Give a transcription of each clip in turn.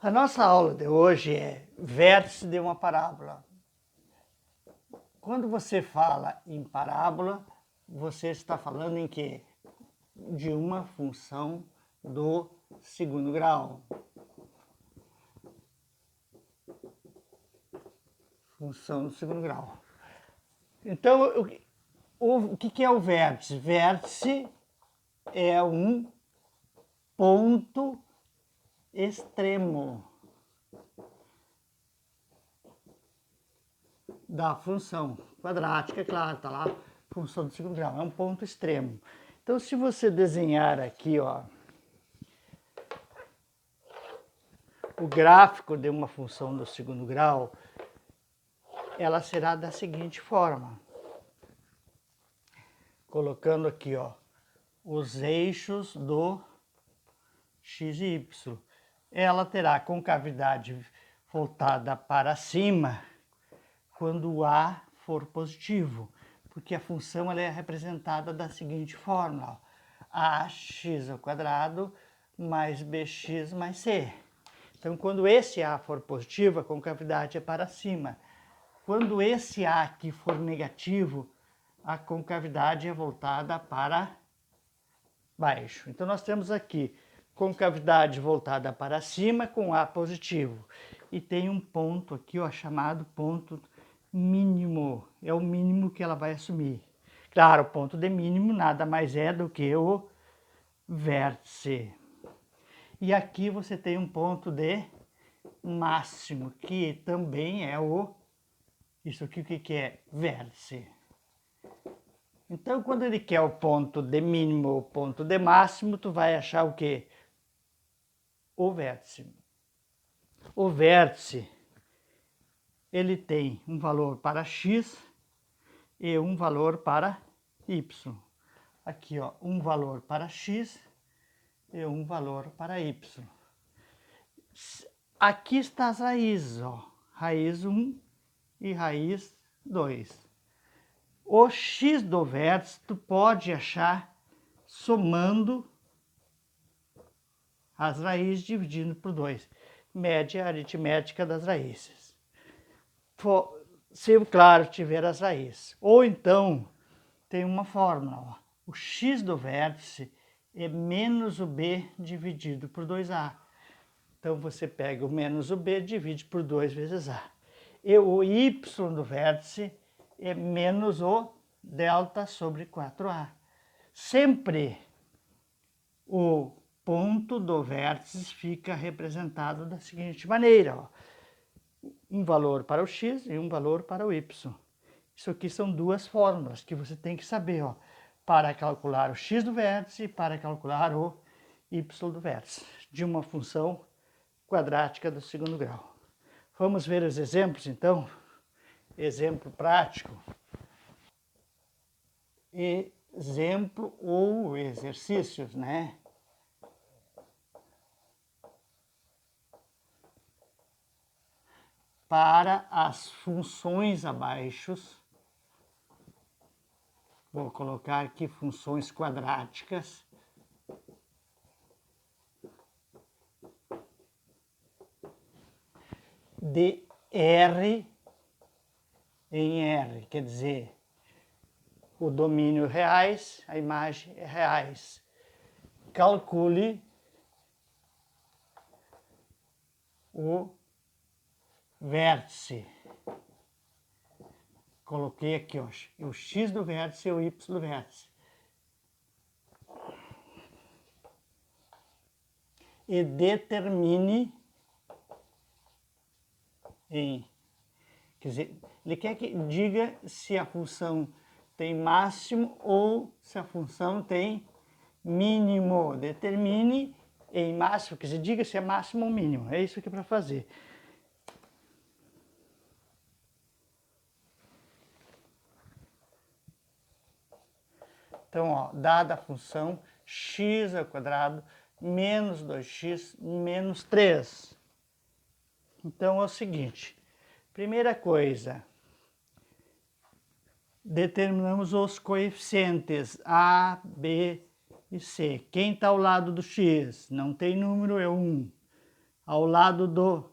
A nossa aula de hoje é vértice de uma parábola. Quando você fala em parábola, você está falando em quê? De uma função do segundo grau. Função do segundo grau. Então, o que é o vértice? Vértice é um ponto extremo da função quadrática, é claro, está lá, função do segundo grau, é um ponto extremo. Então, se você desenhar aqui, ó, o gráfico de uma função do segundo grau, ela será da seguinte forma. Colocando aqui, ó, os eixos do x e y. Ela terá concavidade voltada para cima quando o a for positivo, porque a função ela é representada da seguinte forma, ó, ax² mais bx mais c. Então, quando esse a for positivo, a concavidade é para cima. Quando esse a aqui for negativo, a concavidade é voltada para baixo. Então, nós temos aqui concavidade voltada para cima com a positivo. E tem um ponto aqui, ó, chamado ponto mínimo. É o mínimo que ela vai assumir. Claro, o ponto de mínimo nada mais é do que o vértice. E aqui você tem um ponto de máximo, que também é isso aqui, o que é? Vértice. Então, quando ele quer o ponto de mínimo ou o ponto de máximo, tu vai achar o quê? O vértice. O vértice, ele tem um valor para x e um valor para y. Aqui, ó, um valor para x e um valor para y. Aqui está as raízes, ó, raiz 1 e raiz 2. O x do vértice tu pode achar somando as raízes dividindo por 2. Média aritmética das raízes. Se, claro, tiver as raízes. Ou então, tem uma fórmula. Ó. O x do vértice é menos o b dividido por 2a. Então, você pega o menos o b e divide por 2 vezes a. E o y do vértice é menos o delta sobre 4a. Sempre o ponto do vértice fica representado da seguinte maneira, ó. Um valor para o x e um valor para o y. Isso aqui são duas fórmulas que você tem que saber, ó, para calcular o x do vértice e para calcular o y do vértice de uma função quadrática do segundo grau. Vamos ver os exemplos, então? Exemplo prático. Exemplo ou exercícios, né? Para as funções abaixo, vou colocar aqui funções quadráticas de R em R, quer dizer, o domínio reais, a imagem é reais. Calcule o vértice. Coloquei aqui, ó, o x do vértice e o y do vértice. E determine em... Quer dizer, ele quer que diga se a função tem máximo ou se a função tem mínimo. Determine em máximo, quer dizer, diga se é máximo ou mínimo. É isso que é para fazer. Então, ó, dada a função x² menos 2x menos 3. Então, é o seguinte. Primeira coisa, determinamos os coeficientes a, b e c. Quem está ao lado do x? Não tem número, é 1. Ao lado do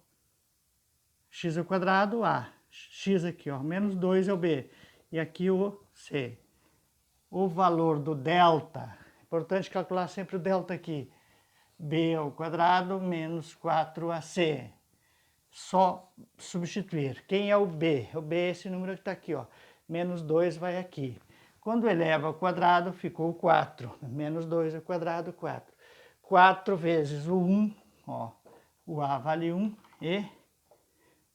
x ao quadrado, A. X aqui, ó, menos 2 é o B. E aqui o C. O valor do delta, importante calcular sempre o delta aqui. B ao quadrado menos 4AC. Só substituir. Quem é o B? O B é esse número que está aqui, ó. Menos 2 vai aqui. Quando eleva ao quadrado, ficou 4. Menos 2 ao quadrado, 4. 4 vezes o 1, ó. O A vale 1 e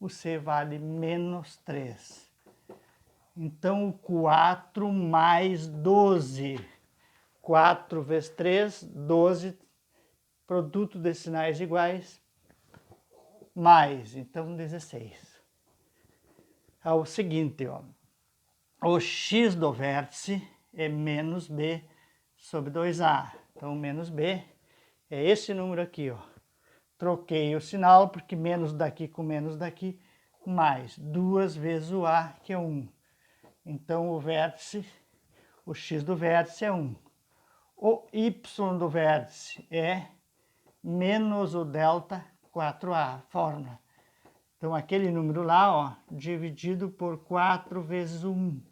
o C vale menos 3. Então, o 4 mais 12. 4 vezes 3, 12. Produto de sinais iguais, mais, então 16. O seguinte, ó, o x do vértice é menos b sobre 2a. Então, menos b é esse número aqui, ó. Troquei o sinal, porque menos daqui com menos daqui, mais 2 vezes o a, que é 1. Então, o vértice, o x do vértice é 1. O y do vértice é menos o delta 4A, fórmula. Então, aquele número lá, ó, dividido por 4 vezes o 1.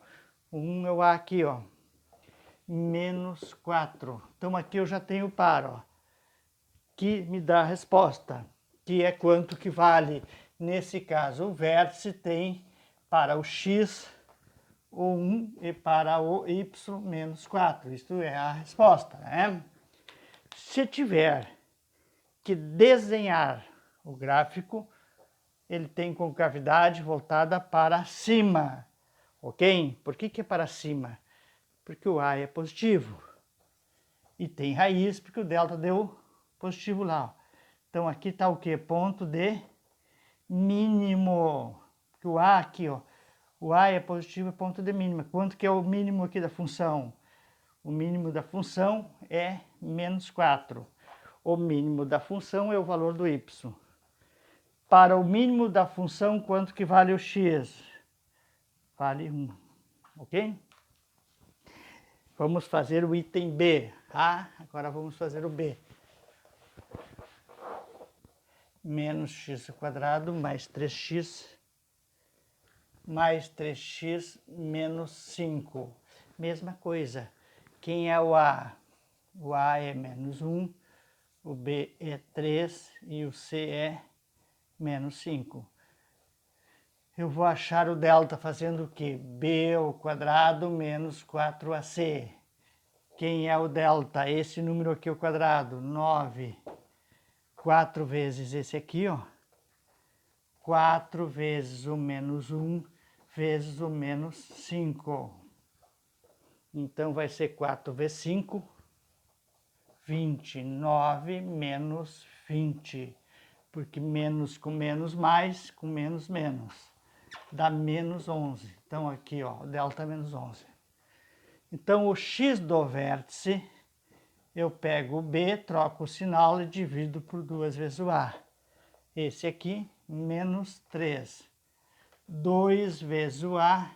O 1 é o A aqui, ó. Menos 4. Então, aqui eu já tenho o par, ó. Que me dá a resposta. Que é quanto que vale. Nesse caso, o vértice tem para o x o 1 e para o y menos 4. Isto é a resposta, né? Se tiver que desenhar o gráfico, ele tem concavidade voltada para cima, ok? Por que é para cima? Porque o A é positivo. E tem raiz, porque o delta deu positivo lá. Então, aqui está o quê? Ponto de mínimo. Porque o A aqui, ó, o A é positivo, é ponto de mínimo. Quanto que é o mínimo aqui da função? O mínimo da função é menos 4. O mínimo da função é o valor do y. Para o mínimo da função, quanto que vale o x? Vale 1, ok? Vamos fazer o item B. Agora vamos fazer o B. Menos x ao quadrado mais 3x mais 3x menos 5. Mesma coisa. Quem é o A? O A é menos 1, o B é 3 e o C é menos 5. Eu vou achar o delta fazendo o quê? B ao quadrado menos 4AC. Quem é o delta? Esse número aqui ao quadrado, 9. 4 vezes esse aqui, ó. 4 vezes o menos 1 vezes o menos 5. Então, vai ser 4 vezes 5, 29 menos 20. Porque menos com menos mais, com menos menos. Dá menos 11. Então, aqui, ó, o delta é menos 11. Então, o x do vértice, eu pego o b, troco o sinal e divido por 2 vezes o a. Esse aqui, menos 3. 2 vezes o a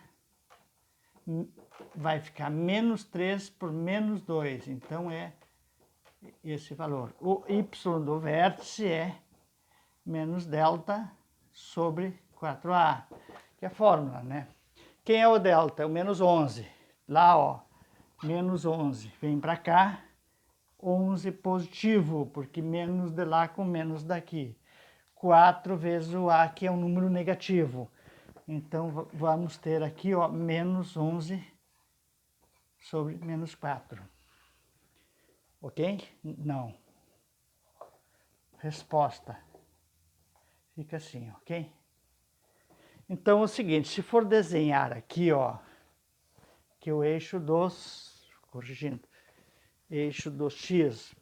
vai ficar menos 3 por menos 2. Então, é esse valor. O y do vértice é menos delta sobre 4a, que é a fórmula, né? Quem é o delta? É o menos 11. Lá, ó, menos 11. Vem para cá, 11 positivo, porque menos de lá com menos daqui. 4 vezes o a, que é um número negativo. Então, vamos ter aqui, ó, menos 11 sobre menos 4. Ok? Não. Resposta. Fica assim, ok? Então, é o seguinte, se for desenhar aqui, ó, que o eixo dos, corrigindo, eixo do x,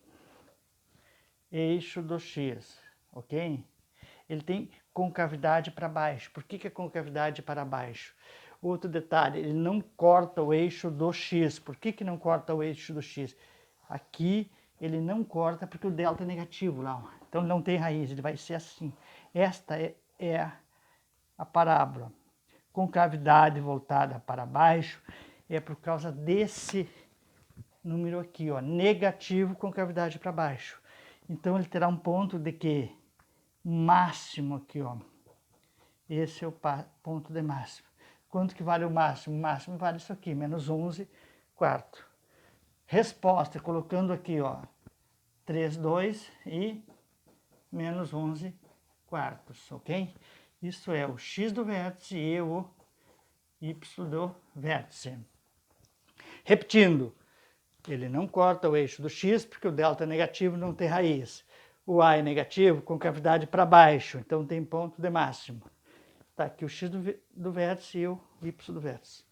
ok? Ele tem concavidade para baixo. Por que é concavidade para baixo? Outro detalhe, ele não corta o eixo do x. Por que não corta o eixo do x? Aqui ele não corta porque o delta é negativo lá, ó. Então ele não tem raiz, ele vai ser assim. Esta é a parábola. Concavidade voltada para baixo é por causa desse número aqui, ó, negativo, concavidade para baixo. Então ele terá um ponto de que máximo aqui, ó. Esse é o ponto de máximo. Quanto que vale o máximo? O máximo vale isso aqui, menos 11 quarto. Resposta, colocando aqui, ó, 3, 2 e menos 11 quartos, ok? Isso é o x do vértice e o y do vértice. Repetindo, ele não corta o eixo do x, porque o delta é negativo, não tem raiz. O a é negativo, com cavidade para baixo, então tem ponto de máximo. Tá aqui o x do vértice e o y do vértice.